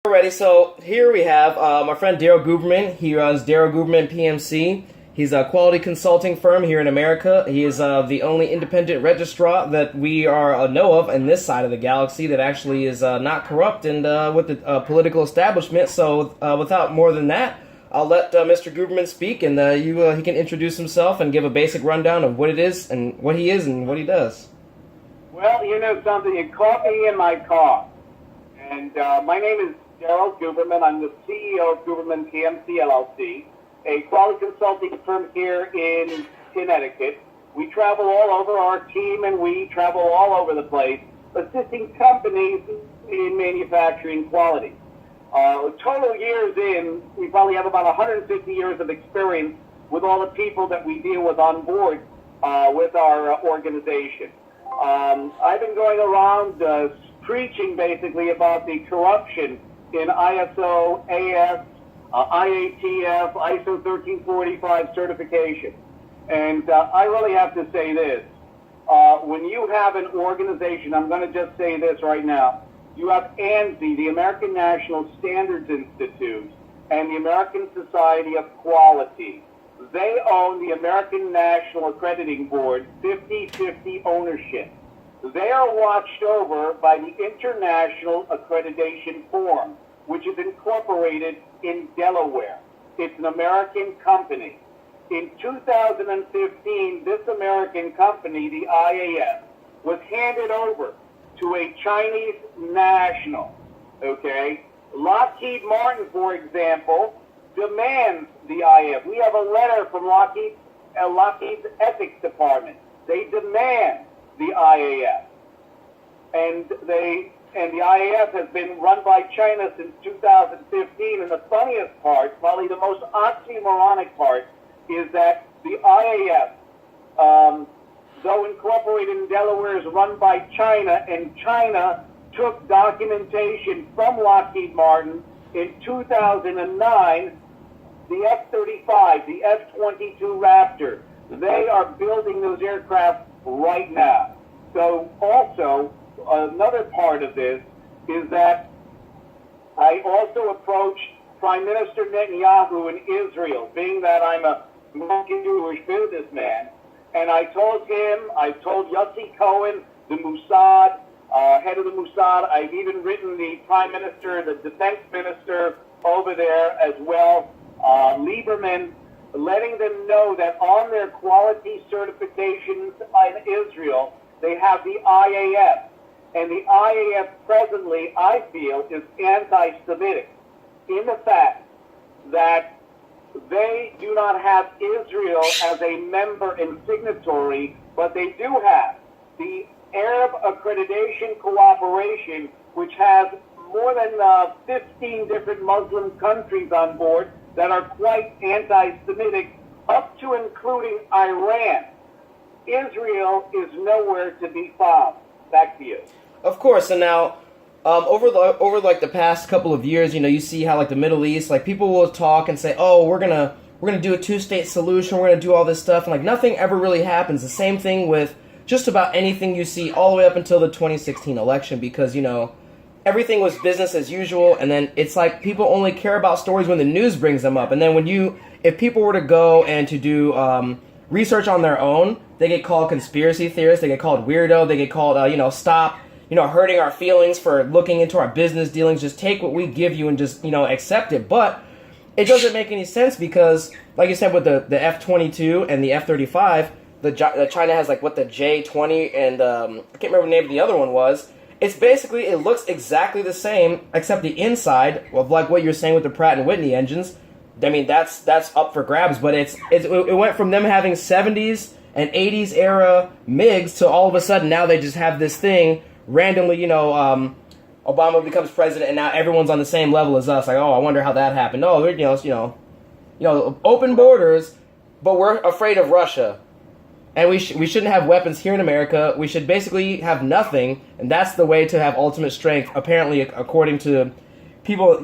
Alrighty, so here we have my friend Daryl Guberman. He runs Daryl Guberman PMC. He's a quality consulting firm here in America. He is the only independent registrar that we know of in this side of the galaxy that actually is not corrupt and with the political establishment. So without more than that, I'll let Mr. Guberman speak, and he can introduce himself and give a basic rundown of what it is and what he is and what he does. Well, you know something, you caught me in my car. And my name is Daryl Guberman. I'm the CEO of Guberman PMC, LLC, a quality consulting firm here in Connecticut. We travel all over, our team and we travel all over the place, assisting companies in manufacturing quality. Total years in, we probably have about 150 years of experience with all the people that we deal with on board with our organization. I've been going around preaching basically about the corruption in ISO, AS, IATF, ISO 1345 certification. And I really have to say this. When you have an organization, I'm going to just say this right now, you have ANSI, the American National Standards Institute, and the American Society of Quality. They own the American National Accrediting Board, 50-50 ownership. They are watched over by the International Accreditation Forum, which is incorporated in Delaware. It's an American company. In 2015, this American company, the IAF, was handed over to a Chinese national, okay? Lockheed Martin, for example, demands the IAF. We have a letter from Lockheed's ethics department. They demand the IAF. And the IAF has been run by China since 2015. And the funniest part, probably the most oxymoronic part, is that the IAF, though incorporated in Delaware, is run by China, and China took documentation from Lockheed Martin in 2009, the F-35, the F-22 Raptor. They are building those aircraft right now. So also, another part of this is that I also approached Prime Minister Netanyahu in Israel, being that I'm a Jewish businessman, and I told Yossi Cohen, the Mossad, head of the Mossad, I've even written the Prime Minister, the Defense Minister over there as well, Lieberman, letting them know that on their quality certifications in Israel, they have the IAF. And the IAF presently, I feel, is anti-Semitic in the fact that they do not have Israel as a member and signatory, but they do have the Arab Accreditation Cooperation, which has more than 15 different Muslim countries on board that are quite anti-Semitic, up to including Iran. Israel is nowhere to be found. Back to you. Of course, and now over the past couple of years, you see how the Middle East, people will talk and say, "Oh, we're gonna do a two-state solution. We're gonna do all this stuff," and nothing ever really happens. The same thing with just about anything you see all the way up until the 2016 election, because everything was business as usual, and then it's people only care about stories when the news brings them up, and then if people were to go and to do research on their own, they get called conspiracy theorists, they get called weirdo, they get called stop hurting our feelings for looking into our business dealings. Just take what we give you and just accept it. But it doesn't make any sense, because like you said, with the F-22 and the F-35, China has the J-20 and I can't remember the name of the other one was. It's basically, it looks exactly the same, except the inside of what you're saying with the Pratt & Whitney engines. I mean, that's up for grabs, but it went from them having 70s and 80s era MiGs to all of a sudden now they just have this thing randomly. Obama becomes president and now everyone's on the same level as us. Oh, I wonder how that happened. Oh, open borders, but we're afraid of Russia. And we shouldn't have weapons here in America. We should basically have nothing, and that's the way to have ultimate strength, apparently, according to people,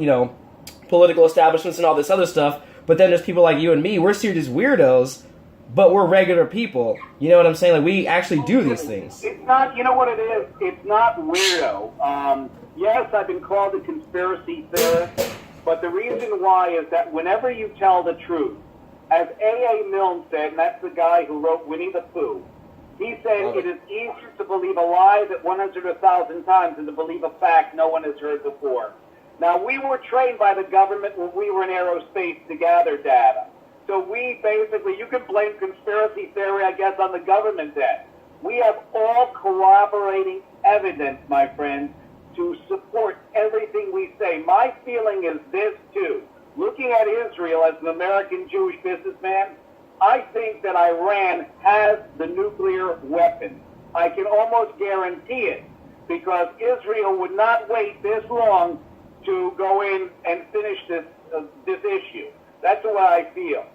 political establishments and all this other stuff. But then there's people like you and me. We're serious weirdos but we're regular people. You know what I'm saying? Like, we actually do these things. It's not, you know what it is? It's not weirdo. Yes, I've been called a conspiracy theorist, but the reason why is that whenever you tell the truth, as A.A. Milne said, and that's the guy who wrote Winnie the Pooh, he said it is easier to believe a lie that 100,000 times than to believe a fact no one has heard before. Now, we were trained by the government when we were in aerospace to gather data. So we basically, you can blame conspiracy theory, I guess, on the government then. We have all corroborating evidence, my friends, to support everything we say. My feeling is this, too. Looking at Israel as an American Jewish businessman, I think that Iran has the nuclear weapon. I can almost guarantee it, because Israel would not wait this long to go in and finish this issue. That's what I feel.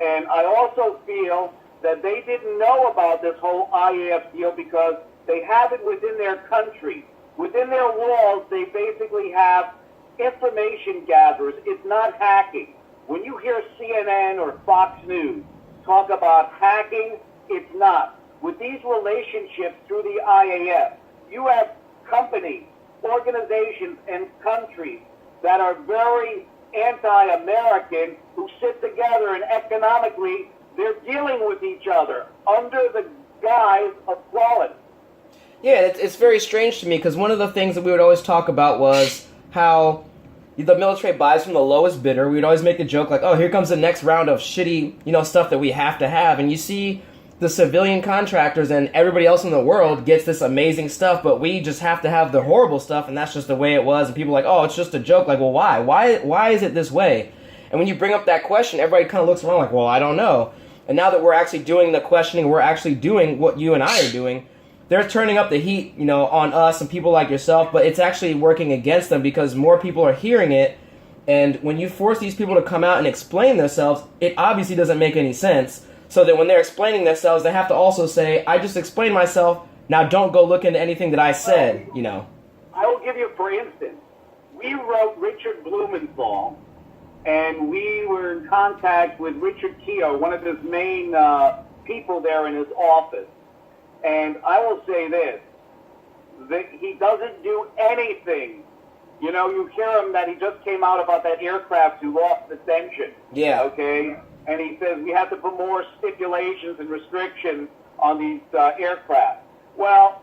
And I also feel that they didn't know about this whole IAF deal because they have it within their country. Within their walls, they basically have information gatherers. It's not hacking. When you hear CNN or Fox News talk about hacking, it's not. With these relationships through the IAF, you have companies, organizations, and countries that are very anti-American who sit together, and economically they're dealing with each other under the guise of quality. Yeah, it's very strange to me, because one of the things that we would always talk about was how the military buys from the lowest bidder. We would always make the joke like, oh, here comes the next round of shitty, stuff that we have to have. And you see the civilian contractors and everybody else in the world gets this amazing stuff, but we just have to have the horrible stuff, and that's just the way it was. And people are like, oh, it's just a joke. Like, well, why? Why is it this way? And when you bring up that question, everybody kind of looks around like, well, I don't know. And now that we're actually doing the questioning, we're actually doing what you and I are doing, they're turning up the heat, on us and people like yourself, but it's actually working against them because more people are hearing it. And when you force these people to come out and explain themselves, it obviously doesn't make any sense. So that when they're explaining themselves, they have to also say, I just explained myself, now don't go look into anything that I said, I will give you, for instance, we wrote Richard Blumenthal, and we were in contact with Richard Keogh, one of his main people there in his office. And I will say this, that he doesn't do anything. You hear him that he just came out about that aircraft who lost its engine. Yeah. Okay? And he says we have to put more stipulations and restrictions on these aircraft. Well,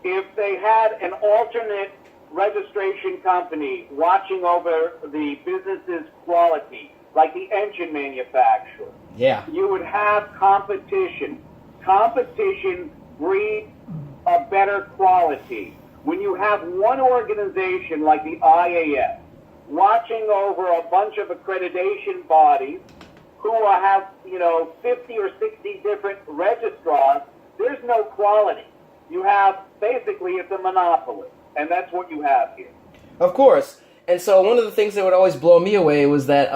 if they had an alternate registration company watching over the business's quality, like the engine manufacturer, you would have competition. Competition breeds a better quality. When you have one organization like the IAF watching over a bunch of accreditation bodies who have, 50 or 60 different registrars, there's no quality. You have, basically, it's a monopoly. And that's what you have here. Of course. And so one of the things that would always blow me away was that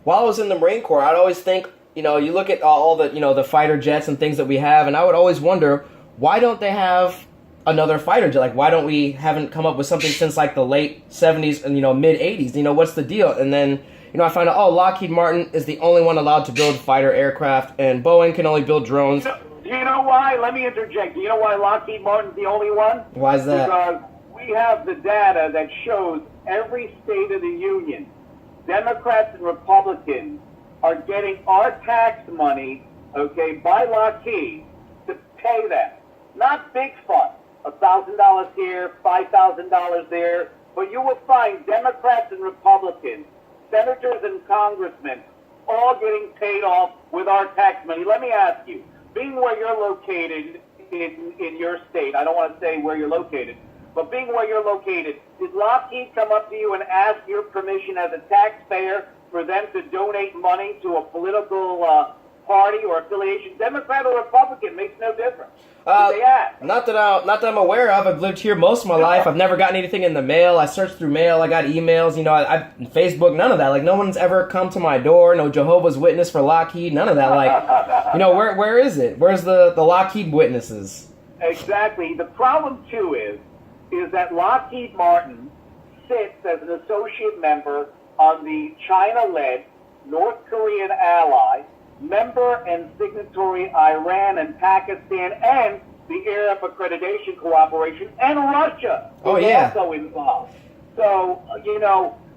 while I was in the Marine Corps, I'd always think, you look at all the, the fighter jets and things that we have, and I would always wonder, why don't they have another fighter jet? Like, why don't we haven't come up with something since like the late 70s and, mid 80s? What's the deal? And then, I find out, Lockheed Martin is the only one allowed to build fighter aircraft, and Boeing can only build drones. Do you know why? Let me interject. Do you know why Lockheed Martin's the only one? Why is that? Because we have the data that shows every state of the union, Democrats and Republicans, are getting our tax money, by Lockheed to pay them. Not big funds, $1,000 here, $5,000 there, but you will find Democrats and Republicans, senators and congressmen, all getting paid off with our tax money. Let me ask you, being where you're located in your state, I don't want to say where you're located, but being where you're located, did Lockheed come up to you and ask your permission as a taxpayer for them to donate money to a political party or affiliation? Democrat or Republican makes no difference. They ask. Not that I'm aware of. I've lived here most of my life. I've never gotten anything in the mail. I searched through mail. I got emails. I Facebook. None of that. Like, no one's ever come to my door. No Jehovah's Witness for Lockheed. None of that. Like, where is it? Where's the Lockheed witnesses? Exactly. The problem too is that Lockheed Martin sits as an associate member on the China-led North Korean ally member and signatory Iran and Pakistan and the Arab Accreditation Cooperation, and Russia is also involved. So,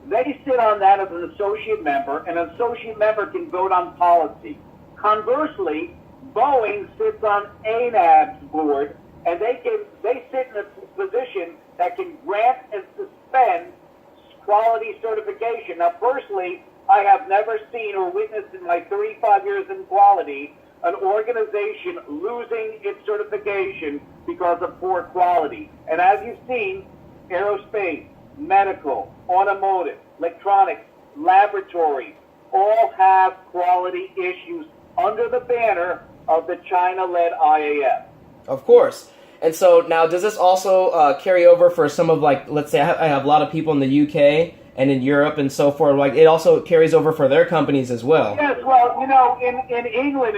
they sit on that as an associate member, and an associate member can vote on policy. Conversely, Boeing sits on ANAB's board, and they sit in a position that can grant and suspend quality certification. Now, personally, I have never seen or witnessed in my 35 years in quality an organization losing its certification because of poor quality. And as you've seen, aerospace, medical, automotive, electronics, laboratory, all have quality issues under the banner of the China-led IAF. Of course. And so now, does this also carry over for some of, like, let's say I have a lot of people in the UK and in Europe and so forth, like it also carries over for their companies as well? Yes, well, in England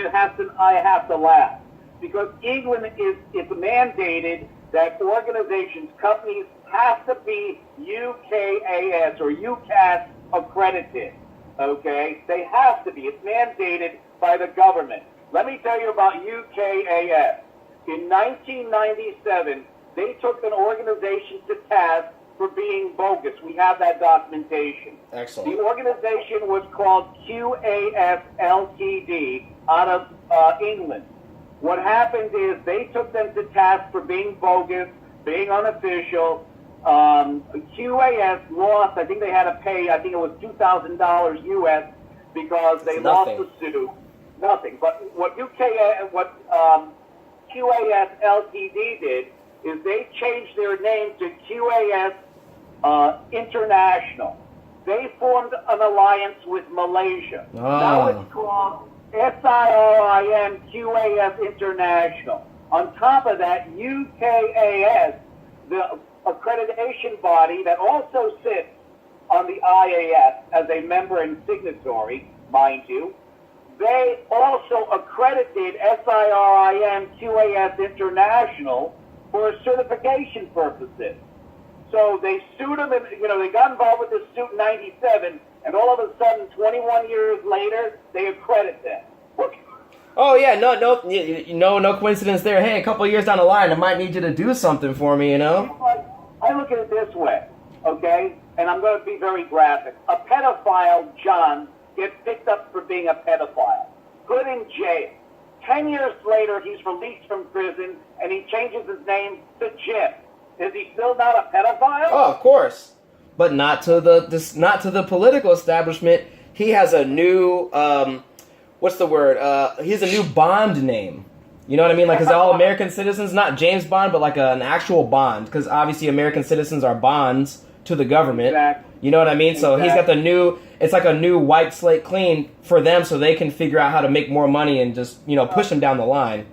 I have to laugh, because England it's mandated that organizations, companies have to be UKAS or UCAS accredited, okay? They have to be. It's mandated by the government. Let me tell you about UKAS. In 1997, they took an organization to task for being bogus. We have that documentation. Excellent. The organization was called QAS Ltd. out of England. What happened is they took them to task for being bogus, being unofficial. QAS lost. I think they had to pay, I think it was $2,000 US because they lost the suit. Nothing. But what QAS Ltd. did is they changed their name to QAS International. They formed an alliance with Malaysia. Now it's called SIRIM QAS International. On top of that, UKAS, the accreditation body that also sits on the IAS as a member and signatory, mind you, they also accredited SIRIM QAS International for certification purposes. So they sued them, and they got involved with this suit in '97, and all of a sudden, 21 years later, they accredit them. Oh yeah, no coincidence there. Hey, a couple of years down the line, I might need you to do something for me, I look at it this way, okay, and I'm going to be very graphic. A pedophile, John, gets picked up for being a pedophile, put in jail. 10 years later, he's released from prison, and he changes his name to Jim. Is he still not a pedophile? Oh, of course, but not to the political establishment. He has a new what's the word? He has a new Bond name. You know what I mean? Like, because all American citizens, not James Bond, but like an actual bond, because obviously American citizens are bonds to the government. Exactly. You know what I mean? So he's got the new, it's like a new white slate clean for them so they can figure out how to make more money and just, push them down the line.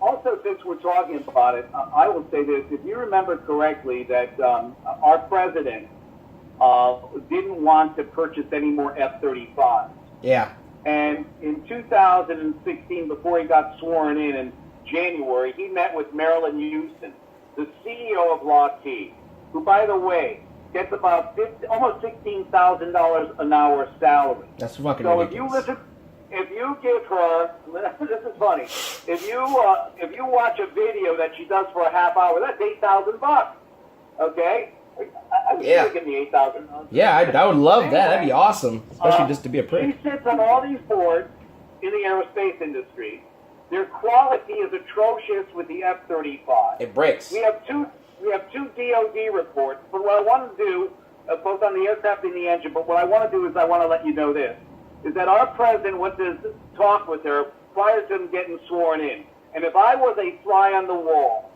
Also, since we're talking about it, I will say this. If you remember correctly, that our president didn't want to purchase any more F-35s. Yeah. And in 2016, before he got sworn in January, he met with Marilyn Houston, the CEO of Lockheed, who, by the way, gets about almost $16,000 an hour salary. That's fucking ridiculous. So if you give her, this is funny. If you watch a video that she does for a half hour, that's $8,000. Okay. I was thinking the $8,000. Yeah, I would love that. That'd be awesome, especially just to be a prick. She sits on all these boards in the aerospace industry. Their quality is atrocious with the F-35. It breaks. We have two DoD reports. But what I want to do, both on the aircraft and the engine, but what I want to do is I want to let you know this, is that our president went to talk with her prior to him getting sworn in. And if I was a fly on the wall,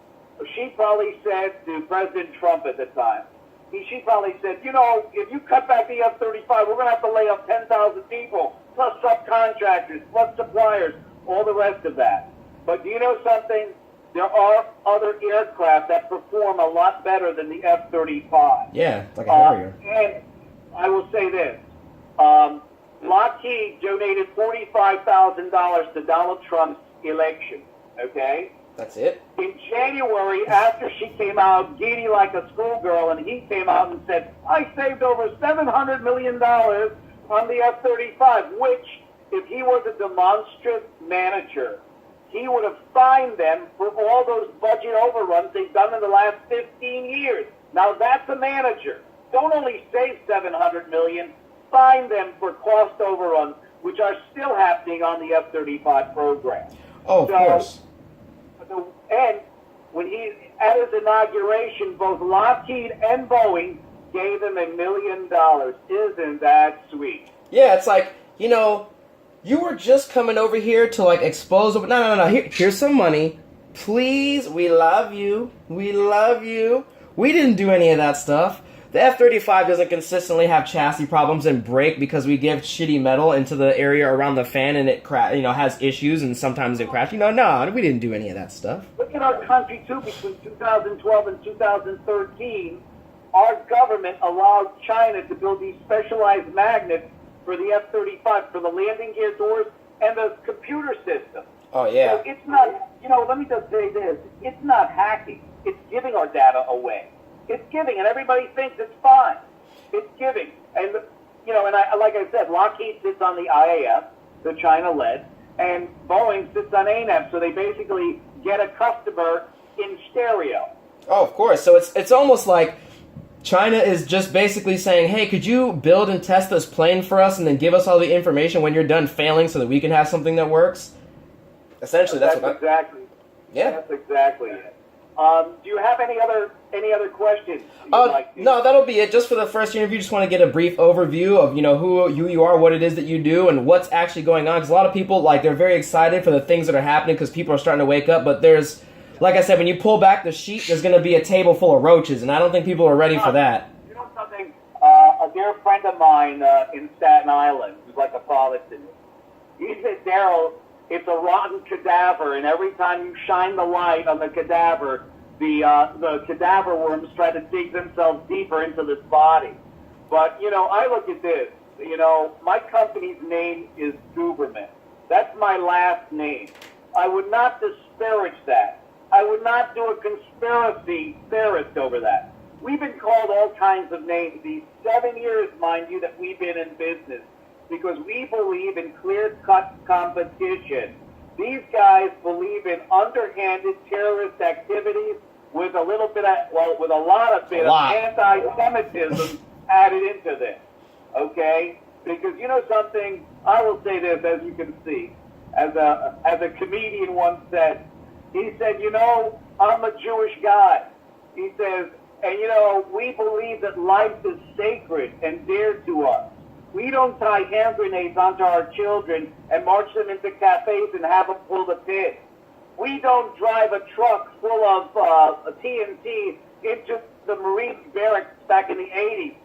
she probably said to President Trump at the time, she probably said, if you cut back the F-35, we're going to have to lay off 10,000 people, plus subcontractors, plus suppliers, all the rest of that. But do you know something? There are other aircraft that perform a lot better than the F-35. Yeah, it's like a Harrier. And I will say this. Lockheed donated $45,000 to Donald Trump's election, okay? That's it? In January, after she came out giddy like a schoolgirl, and he came out and said, I saved over $700 million on the F-35, which if he was a demonstrative manager, he would have fined them for all those budget overruns they've done in the last 15 years. Now that's a manager. Don't only save $700 million, fine them for cost overruns, which are still happening on the F-35 program. Oh, of course. And when he, at his inauguration, both Lockheed and Boeing gave him $1 million. Isn't that sweet? Yeah, it's like, you know, you were just coming over here to, like, expose... No. Here's some money. Please, we love you. We love you. We didn't do any of that stuff. The F-35 doesn't consistently have chassis problems and break because we give shitty metal into the area around the fan and it has issues and sometimes it crashes. No, we didn't do any of that stuff. Look at our country, too. Between 2012 and 2013, our government allowed China to build these specialized magnets for the F-35, for the landing gear doors and the computer system. Oh, yeah. So it's not, let me just say this. It's not hacking. It's giving our data away. It's giving, and everybody thinks it's fine. It's giving. And, like I said, Lockheed sits on the IAF, the China-led, and Boeing sits on ANAP, so they basically get a customer in stereo. Oh, of course. So it's almost like China is just basically saying, hey, could you build and test this plane for us and then give us all the information when you're done failing so that we can have something that works? Essentially, that's exactly. Yeah. That's exactly it. Do you have any other questions? No, that'll be it. Just for the first interview, just want to get a brief overview of who you are, what it is that you do, and what's actually going on. Because a lot of people they're very excited for the things that are happening because people are starting to wake up. But there's, like I said, when you pull back the sheet, there's going to be a table full of roaches, and I don't think people are ready for that. You know something? A dear friend of mine in Staten Island, who's like a father to me, he said, Daryl, it's a rotten cadaver, and every time you shine the light on the cadaver, the cadaver worms try to dig themselves deeper into this body. But, I look at this. My company's name is Guberman. That's my last name. I would not disparage that. I would not do a conspiracy theorist over that. We've been called all kinds of names these 7 years, mind you, that we've been in business, because we believe in clear-cut competition. These guys believe in underhanded terrorist activities with a little bit of, with a lot of anti-Semitism added into this, okay? Because something, I will say this, as you can see, as a comedian once said, he said, I'm a Jewish guy. He says, and we believe that life is sacred and dear to us. We don't tie hand grenades onto our children and march them into cafes and have them pull the pin. We don't drive a truck full of TNT into the Marine barracks back in the 80s.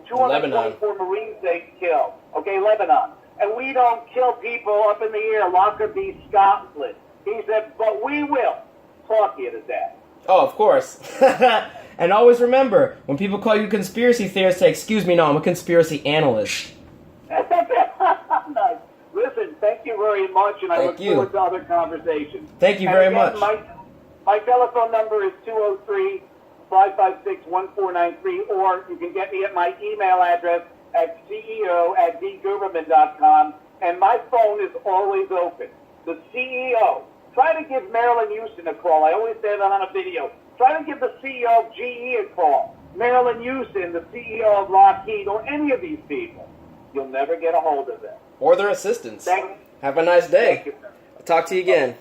224 Marines they killed. Okay, Lebanon. And we don't kill people up in the air, Lockerbie, Scotland. He said, but we will talk you to death. Oh, of course. And always remember, when people call you conspiracy theorists, say, excuse me, no, I'm a conspiracy analyst. Nice. Listen, thank you very much, and I look forward to other conversations. Thank you very much. My telephone number is 203-556-1493, or you can get me at my email address at ceo@dguberman.com, and my phone is always open. The CEO. Try to give Marilyn Houston a call. I always say that on a video. Try to give the CEO of GE a call. Marilyn Houston, the CEO of Lockheed, or any of these people. You'll never get a hold of them. Or their assistants. Thank you. Have a nice day. Thank you, sir. I'll talk to you again.